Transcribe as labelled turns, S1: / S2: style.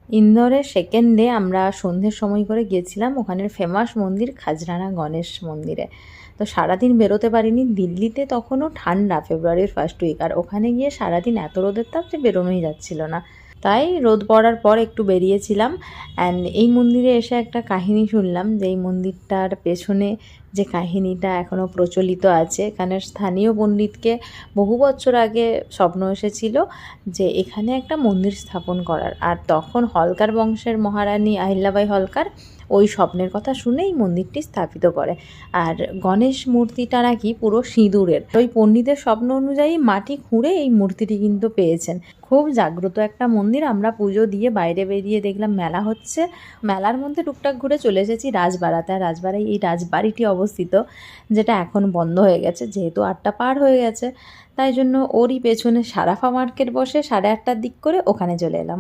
S1: ইন্দোরের second day আমরা সন্ধ্যের সময় করে গিয়েছিলাম ওখানের ফেমাস মন্দির খাজরানা গণেশ মন্দিরে। তো সারাদিন বেরোতে পারিনি, দিল্লিতে তখনও ঠান্ডা, ফেব্রুয়ারির ফার্স্ট উইক, আর ওখানে গিয়ে সারাদিন এত রোদের তাপ যে বেরোনোই যাচ্ছিল না। তাই রোদ পড়ার পর একটু বেরিয়েছিলাম। অ্যান্ড এই মন্দিরে এসে একটা কাহিনী শুনলাম, যে এই মন্দিরটার পেছনে যে কাহিনীটা এখনও প্রচলিত আছে। এখানের স্থানীয় পণ্ডিতকে বহু বছর আগে স্বপ্ন এসেছিল যে এখানে একটা মন্দির স্থাপন করার, আর তখন হলকার বংশের মহারানী আহিল্যাবাই হলকার ওই স্বপ্নের কথা শুনেই মন্দিরটি স্থাপিত করে। আর গণেশ মূর্তিটা নাকি পুরো সিঁদুরের। ওই পণ্ডিতের স্বপ্ন অনুযায়ী মাটি খুঁড়ে এই মূর্তিটি কিন্তু পেয়েছেন। খুব জাগ্রত একটা মন্দির। আমরা পুজো দিয়ে বাইরে বেরিয়ে দেখলাম মেলা হচ্ছে। মেলার মধ্যে টুকটাক ঘুরে চলে এসেছি রাজবাড়াতে। আর রাজবাড়ায় এই রাজবাড়িটি অবস্থিত, যেটা এখন বন্ধ হয়ে গেছে, যেহেতু 8টা পার হয়ে গেছে। তাই জন্য ওরই পেছনে সারাফা মার্কেট বসে 8:30টার দিক করে ওখানে চলে এলাম।